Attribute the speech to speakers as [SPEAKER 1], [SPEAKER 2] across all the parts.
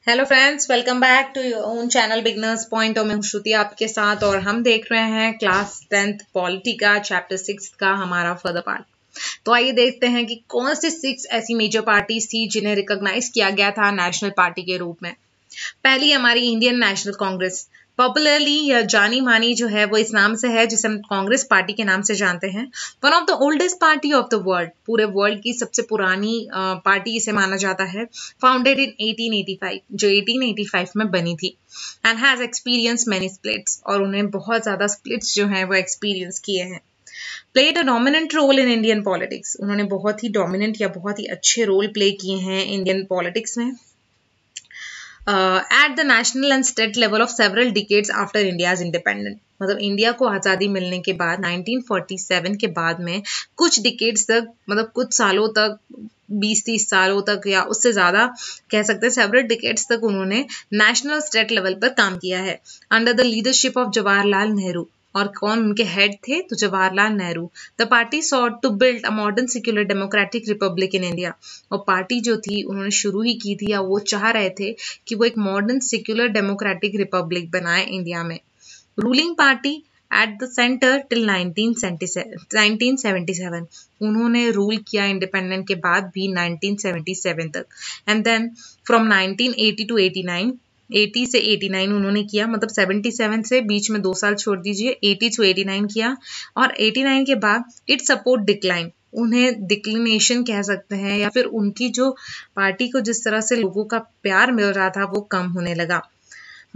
[SPEAKER 1] Hello friends, welcome back to your own channel beginners point. और मैं हूं श्रुति आपके साथ और हम देख रहे हैं क्लास 10th पॉलिटी का चैप्टर 6 का हमारा फर्दर पार्ट। तो आइए देखते हैं कि कौन सी 6 ऐसी मेजर पार्टीज थी जिन्हें रिकॉग्नाइज किया गया था नेशनल पार्टी के रूप में। पहली हमारी इंडियन नेशनल कांग्रेस, पॉपुलरली या जानी मानी जो है वो इस नाम से है जिसे हम कांग्रेस पार्टी के नाम से जानते हैं। One of the oldest party of the world, पूरे वर्ल्ड की सबसे पुरानी पार्टी इसे माना जाता है। फाउंडेड इन 1885, जो 1885 में बनी थी। And has experience many splits, और उन्हें बहुत ज्यादा स्प्लिट्स जो हैं वो एक्सपीरियंस किए हैं। Played a dominant role in Indian politics, उन्होंने बहुत ही डोमिनेंट या बहुत ही अच्छे रोल प्ले किए हैं इंडियन पॉलिटिक्स में। At the national and state level of several decades after India's independence, मतलब इंडिया को आज़ादी मिलने के बाद 1947 के बाद में कुछ डिकेड्स तक, मतलब कुछ सालों तक, 20-30 सालों तक या उससे ज़्यादा कह सकते हैं, सेवरल डिकेड्स तक उन्होंने नेशनल स्टेट लेवल पर काम किया है under the leadership of Jawaharlal Nehru. और कौन उनके हेड थे? तो Jawaharlal Nehru. The party sought to build a modern secular democratic republic in India, और पार्टी जो थी उन्होंने शुरू ही की थी या वो चाह रहे थे कि वो एक मॉडर्न सेक्युलर डेमोक्रेटिक रिपब्लिक बनाए इंडिया में। Ruling party at the centre till 1977, उन्होंने रूल किया इंडिपेंडेंट के बाद भी 1977 तक। एंड देन फ्रॉम 1980 टू 89, 80 से 89 उन्होंने किया, मतलब 77 से बीच में 2 साल छोड़ दीजिए, 80 टू 89 किया। और 89 के बाद इट सपोर्ट डिक्लाइन, उन्हें डिक्लिनेशन कह सकते हैं, या फिर उनकी जो पार्टी को जिस तरह से लोगों का प्यार मिल रहा था वो कम होने लगा।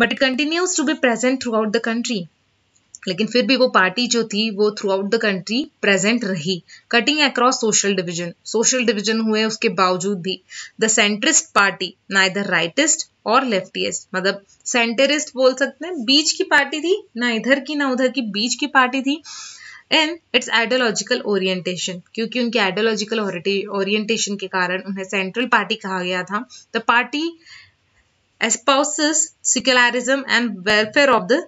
[SPEAKER 1] But it continues to be present throughout the country, लेकिन फिर भी वो पार्टी जो थी वो throughout the country present रही। कटिंग अक्रॉस सोशल डिवीजन हुए उसके बावजूद भी। The centrist party, neither rightist और लेफ्टिस्ट, मतलब सेंटरिस्ट बोल सकते हैं, बीच की पार्टी थी, ना इधर की ना उधर की, बीच की पार्टी थी। एंड इट्स आइडियोलॉजिकल ओरिएंटेशन, क्योंकि उनके आइडियोलॉजिकल ओरिएंटेशन के कारण उन्हें सेंट्रल पार्टी कहा गया था। The party espouses secularism and welfare of the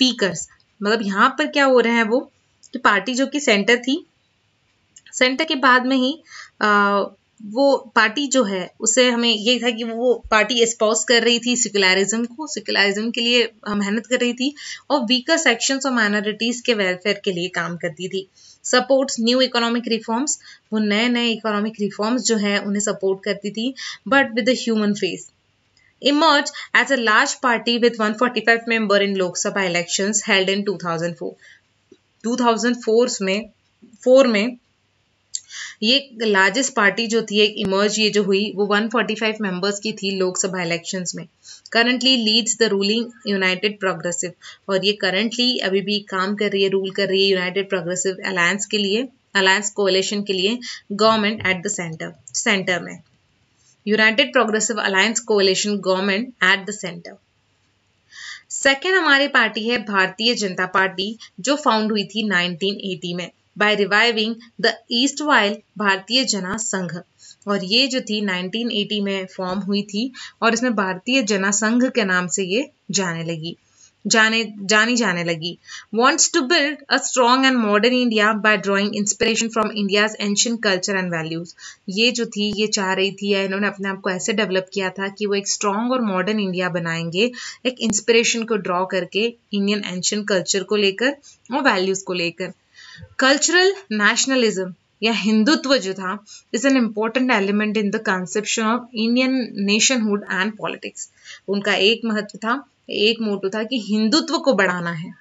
[SPEAKER 1] weakers, मतलब यहाँ पर क्या हो रहे हैं वो कि पार्टी जो कि सेंटर थी, सेंटर के बाद में ही वो पार्टी जो है उसे हमें ये था कि वो पार्टी एस्पाउस कर रही थी सेक्युलरिज्म के लिए मेहनत कर रही थी, और वीकर सेक्शंस और माइनॉरिटीज के वेलफेयर के लिए काम करती थी। सपोर्ट्स न्यू इकोनॉमिक रिफॉर्म्स, वो नए नए इकोनॉमिक रिफॉर्म्स जो है उन्हें सपोर्ट करती थी, but with the human face. Emerged as a large party with 145 member in Lok Sabha elections held in 2004. 2004 में ये लार्जेस्ट पार्टी जो थी, एक इमर्ज ये जो हुई, वो 145 मेंबर्स की थी लोकसभा इलेक्शंस में। Currently leads the ruling United progressive, और ये करंटली अभी भी काम कर रही है, रूल कर रही है यूनाइटेड प्रोग्रेसिव अलायंस के लिए, अलायंस कोalition के लिए, गवर्नमेंट एट द सेंटर में। United progressive alliance कोalition government at the centre. Second हमारी पार्टी है भारतीय जनता पार्टी, जो फाउंड हुई थी 1980 में by reviving the erstwhile Bharatiya Jana संघ, और ये जो थी 1980 में फॉर्म हुई थी, और इसमें भारतीय जना संघ के नाम से ये जानी जाने लगी। Wants to build a strong and modern India by drawing inspiration from India's ancient culture and values. ये जो थी ये चाह रही थी, या इन्होंने अपने आप को ऐसे डेवलप किया था कि वो एक स्ट्रॉन्ग और मॉडर्न इंडिया बनाएंगे, एक इंस्पिरेशन को ड्रॉ करके इंडियन एंशिएंट कल्चर को लेकर और वैल्यूज को लेकर। कल्चरल नेशनलिज्म या हिंदुत्व जो था is an important element in the conception of Indian nationhood and politics. उनका एक महत्व था, एक मोटो था कि हिंदुत्व को बढ़ाना है।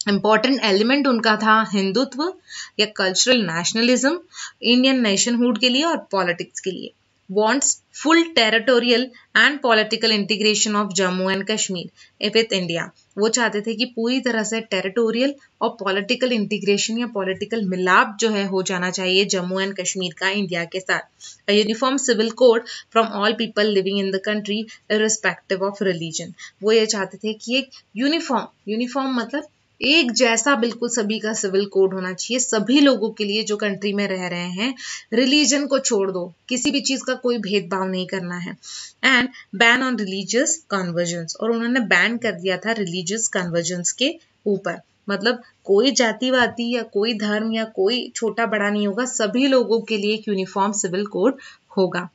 [SPEAKER 1] इंपॉर्टेंट एलिमेंट उनका था हिंदुत्व या कल्चरल नेशनलिज्म इंडियन नेशनहुड के लिए और पॉलिटिक्स के लिए। wants full territorial and political integration of Jammu and Kashmir with India. वो चाहते थे कि पूरी तरह से टेरिटोरियल और पॉलिटिकल इंटीग्रेशन या पॉलिटिकल मिलाप जो है हो जाना चाहिए जम्मू एंड कश्मीर का इंडिया के साथ। A uniform civil code from all people living in the country irrespective of religion. वो ये चाहते थे कि एक यूनिफॉर्म मतलब एक जैसा बिल्कुल सभी का सिविल कोड होना चाहिए, सभी लोगों के लिए जो कंट्री में रह रहे हैं। रिलीजन को छोड़ दो, किसी भी चीज का कोई भेदभाव नहीं करना है। And ban on religious convergence, और उन्होंने बैन कर दिया था रिलीजियस कन्वर्जेंस के ऊपर, मतलब कोई जातिवादी या कोई धर्म या कोई छोटा बड़ा नहीं होगा, सभी लोगों के लिए एक यूनिफॉर्म सिविल कोड होगा।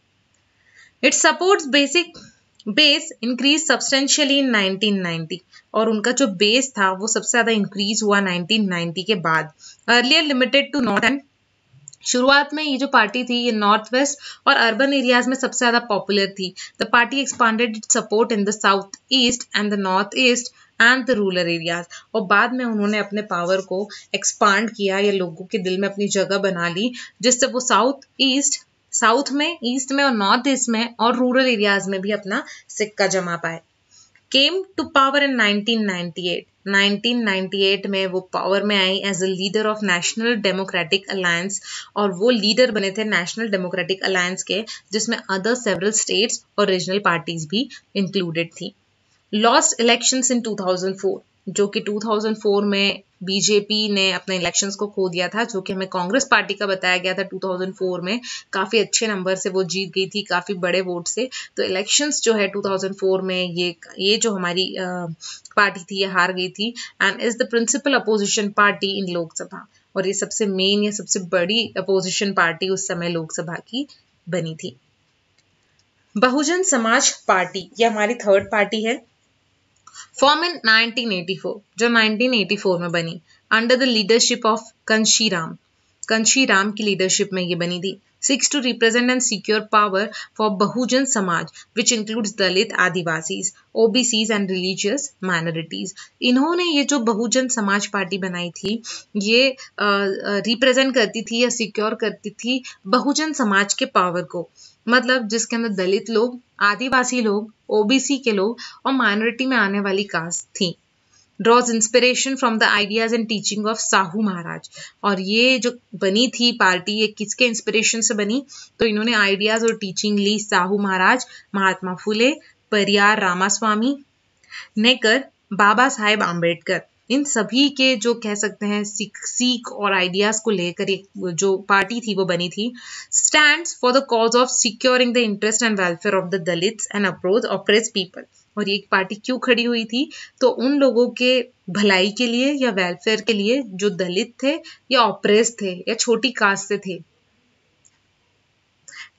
[SPEAKER 1] It supports basic base increase substantially in 1990 और उनका जो बेस था वो सबसे ज्यादा इंक्रीज हुआ 1990 के बाद। Earlier limited to north and शुरुआत में ये जो पार्टी थी ये नॉर्थ वेस्ट और अर्बन एरियाज में सबसे ज्यादा पॉपुलर थी। The party expanded its support in the south east and the north east and the rural areas और बाद में उन्होंने अपने पावर को एक्सपांड किया या लोगों के दिल में अपनी जगह बना ली, जिससे वो साउथ में, ईस्ट में और नॉर्थ ईस्ट में और रूरल एरियाज में भी अपना सिक्का जमा पाए। Came to power in 1998। 1998 में वो पावर में आई as a leader of National Democratic Alliance और वो लीडर बने थे नेशनल डेमोक्रेटिक अलायंस के, जिसमें अदर सेवरल स्टेट्स और रीजनल पार्टीज भी इंक्लूडेड थी। लॉस्ट इलेक्शंस इन 2004, जो कि 2004 में बीजेपी ने अपने इलेक्शंस को खो दिया था, जो कि हमें कांग्रेस पार्टी का बताया गया था 2004 में काफी अच्छे नंबर से वो जीत गई थी, काफी बड़े वोट से। तो इलेक्शंस जो है 2004 में ये जो हमारी पार्टी थी ये हार गई थी and is the principal opposition party in Lok Sabha और ये सबसे मेन या सबसे बड़ी अपोजिशन पार्टी उस समय लोकसभा की बनी थी। बहुजन समाज पार्टी ये हमारी थर्ड पार्टी है। फॉर्म इन 1984, जो 1984 में बनी under the leadership of Kanshi Ram की लीडरशिप में ये बनी थी। Seeks to represent and secure power for Bahujan Samaj which includes Dalit, Adivasis, OBCs and religious minorities। इन्होंने ये जो बहुजन समाज पार्टी बनाई थी ये रिप्रेजेंट करती थी या सिक्योर करती थी बहुजन समाज के पावर को, मतलब जिसके अंदर दलित लोग, आदिवासी लोग, ओबीसी के लोग और माइनॉरिटी में आने वाली कास्ट थी। Draws inspiration from the ideas and teaching of Sahu Maharaj और ये जो बनी थी पार्टी ये किसके इंस्पिरेशन से बनी, तो इन्होंने आइडियाज और टीचिंग ली साहू महाराज, महात्मा फुले, परियार रामास्वामी, नेकर, बाबा साहेब आम्बेडकर, इन सभी के जो कह सकते हैं सीख और आइडियाज को लेकर एक जो पार्टी थी वो बनी थी। Stands for the cause of securing the interest and welfare of the Dalits and oppressed people. और ये पार्टी क्यों खड़ी हुई थी, तो उन लोगों के भलाई के लिए या वेलफेयर के लिए जो दलित थे या ऑप्रेस्ड थे या छोटी कास्ट से थे।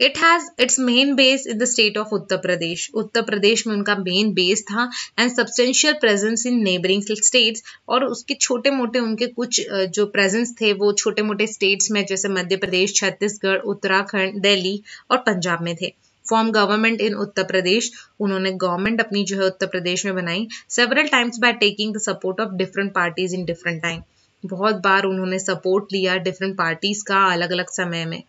[SPEAKER 1] It has its main base in the state of Uttar Pradesh. Uttar Pradesh में उनका मेन बेस था and substantial presence in neighbouring states और उसके छोटे मोटे उनके कुछ जो प्रेजेंस थे वो छोटे मोटे स्टेट्स में जैसे मध्य प्रदेश, छत्तीसगढ़, उत्तराखंड, दिल्ली और पंजाब में थे। Form government in Uttar Pradesh, उन्होंने गवर्नमेंट अपनी जो है उत्तर प्रदेश में बनाई several times by taking the support of different parties in different time. बहुत बार उन्होंने सपोर्ट लिया डिफरेंट पार्टीज का अलग अलग समय में।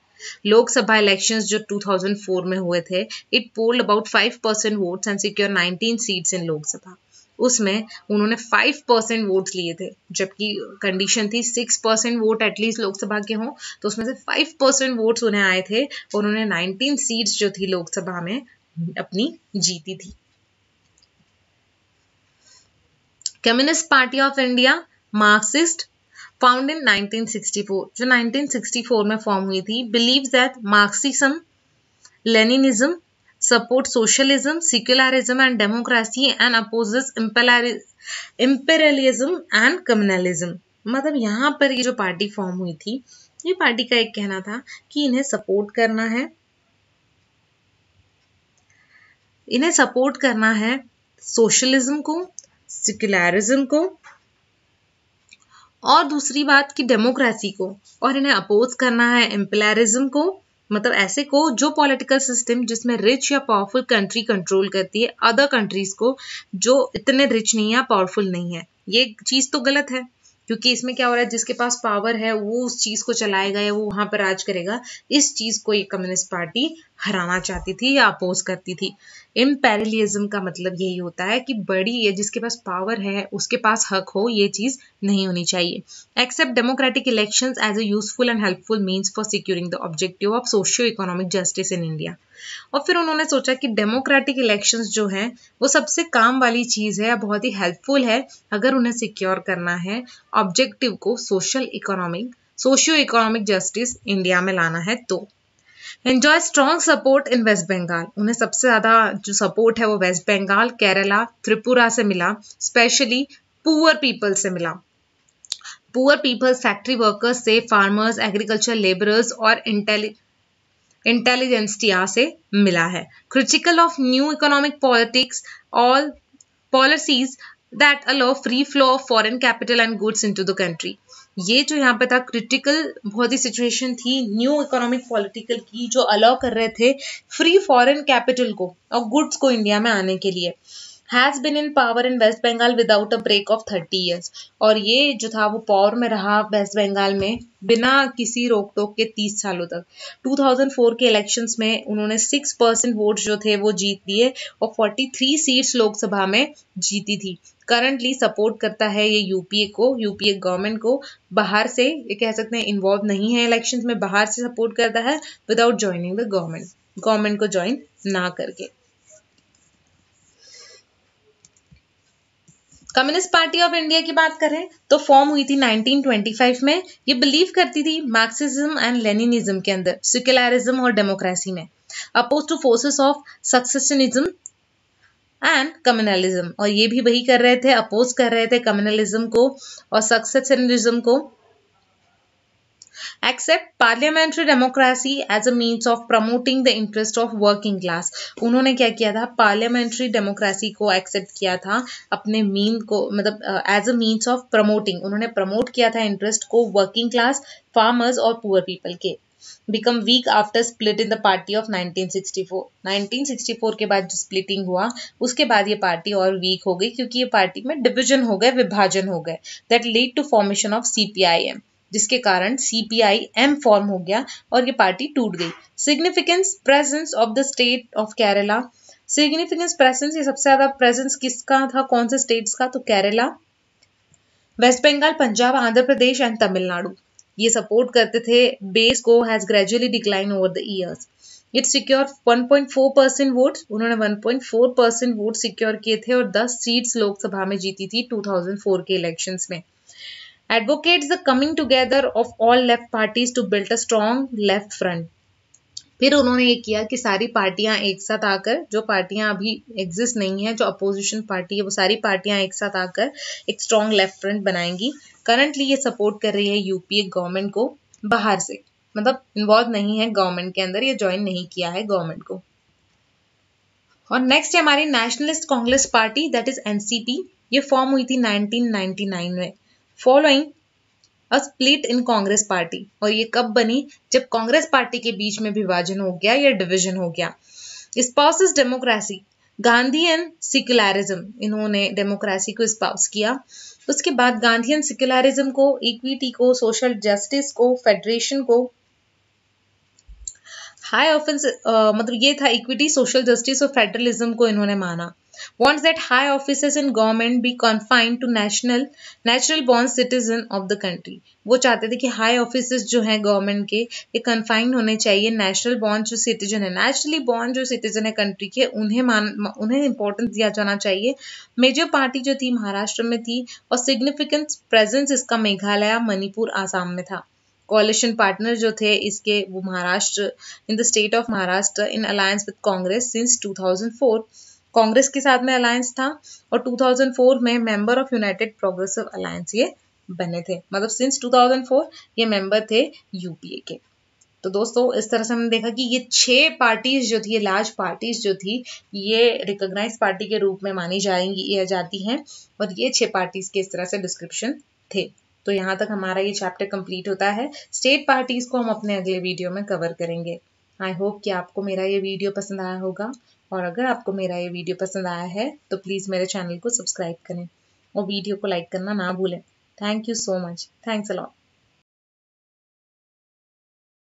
[SPEAKER 1] लोकसभा इलेक्शंस जो 2004 में हुए थे, it polled about 5% votes and secure 19 seats in Lok Sabha. उसमें उन्होंने 5% वोट्स लिए थे, जबकि कंडीशन थी 6% वोट एटलीस्ट लोकसभा के हों, तो उसमें से 5% वोट्स उन्हें आए थे और उन्होंने 19 सीट्स जो थी लोकसभा में अपनी जीती थी। Communist party of India, Marxist, found in 1964, जो 1964 में फॉर्म हुई थी, believes that Marxism, Leninism support socialism, secularism and democracy and opposes imperialism and communalism। मतलब यहाँ पर ये जो पार्टी फॉर्म हुई थी, ये पार्टी का एक कहना था कि इन्हें सपोर्ट करना है सोशलिज्म को, सेक्युलरिज्म को और दूसरी बात की डेमोक्रेसी को, और इन्हें अपोज करना है इम्पेरियलिज्म को, मतलब ऐसे को जो पॉलिटिकल सिस्टम जिसमें रिच या पावरफुल कंट्री कंट्रोल करती है अदर कंट्रीज को जो इतने रिच नहीं है, पावरफुल नहीं है। ये चीज तो गलत है, क्योंकि इसमें क्या हो रहा है, जिसके पास पावर है वो उस चीज को चलाएगा या वो वहां पर राज करेगा। इस चीज को ये कम्युनिस्ट पार्टी हराना चाहती थी या अपोज करती थी। इम्पेरियलिज्म का मतलब यही होता है कि बड़ी या जिसके पास पावर है उसके पास हक हो, ये चीज नहीं होनी चाहिए। Accept democratic elections as a useful and helpful means for securing the objective of socio economic justice in India. और फिर उन्होंने सोचा कि डेमोक्रेटिक इलेक्शंस जो हैं वो सबसे काम वाली चीज है, बहुत ही हेल्पफुल है अगर उन्हें सिक्योर करना है ऑब्जेक्टिव को सोशियो इकोनॉमिक जस्टिस इंडिया में लाना है। तो enjoy strong support in West Bengal, उन्हें सबसे ज्यादा जो सपोर्ट है वो वेस्ट बंगाल, केरला, त्रिपुरा से मिला, स्पेशली पुअर पीपल से मिला। पुअर पीपल्स फैक्ट्री वर्कर्स से फार्मर्स, एग्रीकल्चर लेबरर्स और इंटेलिजेंसिया से मिला है। Critical of new economic politics, all policies that allow free flow of foreign capital and goods into the country. ये जो यहाँ पे था क्रिटिकल बहुत ही सिचुएशन थी न्यू इकोनॉमिक पॉलिटिकल की, जो अलाउ कर रहे थे फ्री फॉरेन कैपिटल को और गुड्स को इंडिया में आने के लिए। Has been in power in West Bengal without a break of 30 years। और ये जो था वो पावर में रहा वेस्ट बंगाल में बिना किसी रोक टोक के 30 सालों तक। 2004 के इलेक्शंस में उन्होंने 6% वोट जो थे वो जीत लिए और 43 सीट्स लोकसभा में जीती थी। करंटली सपोर्ट करता है ये यूपीए गवर्नमेंट को, बाहर से ये कह सकते हैं इन्वॉल्व नहीं है इलेक्शंस में, बाहर से सपोर्ट करता है विदाउट ज्वाइनिंग द गवर्नमेंट को ज्वाइन ना करके। कम्युनिस्ट पार्टी ऑफ इंडिया की बात करें तो फॉर्म हुई थी 1925 में। ये बिलीव करती थी मार्क्सिज्म एंड लेनिनिज्म के अंदर, सेक्युलरिज्म और डेमोक्रेसी में, oppose to forces of secessionism and communalism. और ये भी वही कर रहे थे, अपोज कर रहे थे कम्युनलिज्म को और सक्सेशनिज्म को। Accept parliamentary democracy as a means of promoting the interest of working class. उन्होंने क्या किया था, पार्लियामेंट्री डेमोक्रेसी को एक्सेप्ट किया था अपने मीन को, मतलब as a means of promoting, उन्होंने प्रमोट किया था इंटरेस्ट को वर्किंग क्लास, फार्मर्स और पुअर पीपल के। Become weak after split in the party of 1964। 1964 के बाद जो स्प्लिटिंग हुआ उसके बाद ये पार्टी और वीक हो गई, क्योंकि ये पार्टी में डिविजन हो गए, विभाजन हो गए, that lead to formation of CPIM, जिसके कारण CPIM फॉर्म हो गया और ये पार्टी टूट गई। Significance presence of the state of Kerala. Significance presence, ये सबसे ज्यादा प्रेजेंस किसका था, कौन से स्टेट्स का, तो केरला, वेस्ट बंगाल, पंजाब, आंध्र प्रदेश एंड तमिलनाडु ये सपोर्ट करते थे। बेस को has gradually decline over the years. It secure 1.4% vote, उन्होंने 1.4% वोट सिक्योर किए थे और 10 सीट्स लोकसभा में जीती थी 2004 के इलेक्शंस में। Advocates the coming together of all left parties to build a strong left front। फिर उन्होंने ये किया कि सारी पार्टियां एक साथ आकर, जो पार्टियां अभी एग्जिस्ट नहीं है, जो अपोजिशन पार्टी है, वो सारी पार्टियां एक साथ आकर एक स्ट्रॉन्ग लेफ्ट फ्रंट बनाएंगी। करंटली ये सपोर्ट कर रही है यूपीए गवर्नमेंट को बाहर से, मतलब इन्वॉल्व नहीं है गवर्नमेंट के अंदर, ये ज्वाइन नहीं किया है गवर्नमेंट को। और नेक्स्ट है हमारी nationalist Congress party, that is NCP। ये फॉर्म हुई थी 1999 में following a split in Congress party. और ये कब बनी, जब कांग्रेस पार्टी के बीच में विभाजन हो गया या डिवीजन हो गया। स्पाउसेस डेमोक्रेसी, गांधीयन सेक्युलरिज्म, इन्होंने डेमोक्रेसी को स्पाउस किया। उसके बाद गांधीयन सेक्युलरिज्म को, इक्विटी को, सोशल जस्टिस को, फेडरेशन को, हाई ऑफिस मतलब ये था इक्विटी, सोशल जस्टिस और फेडरलिज्म को इन्होंने माना। wants that high offices in government be confined to natural born citizen of the country। वो चाहते थे कि हाई ऑफिसेस जो हैं गवर्नमेंट के ये कन्फाइंड होने चाहिए नेशनल बॉर्न जो सिटीजन है, नेचुरली बॉर्न जो सिटीजन है कंट्री के, उन्हें इंपॉर्टेंस दिया जाना चाहिए। मेजर पार्टी जो थी महाराष्ट्र में थी और सिग्निफिकेंट प्रेजेंस इसका मेघालय, मणिपुर, आसाम में था। कोalition पार्टनर जो थे इसके वो महाराष्ट्र, इन the state of Maharashtra in alliance with Congress since 2004। Congress के साथ में अलायंस था और 2004 में member of United progressive alliance ये बने थे, मतलब सिंस 2004 ये मेंबर थे यूपीए के। तो दोस्तों इस तरह से हमने देखा कि ये 6 पार्टीज जो थी, ये लार्ज पार्टीज जो थी, ये रिकॉग्नाइज पार्टी के रूप में मानी जाती हैं और ये 6 पार्टीज के इस तरह से डिस्क्रिप्शन थे। तो यहाँ तक हमारा ये चैप्टर कंप्लीट होता है। स्टेट पार्टीज को हम अपने अगले वीडियो में कवर करेंगे। आई होप कि आपको मेरा ये वीडियो पसंद आया होगा, और अगर आपको मेरा ये वीडियो पसंद आया है तो प्लीज़ मेरे चैनल को सब्सक्राइब करें और वीडियो को लाइक करना ना भूलें। Thank you so much. Thanks a lot.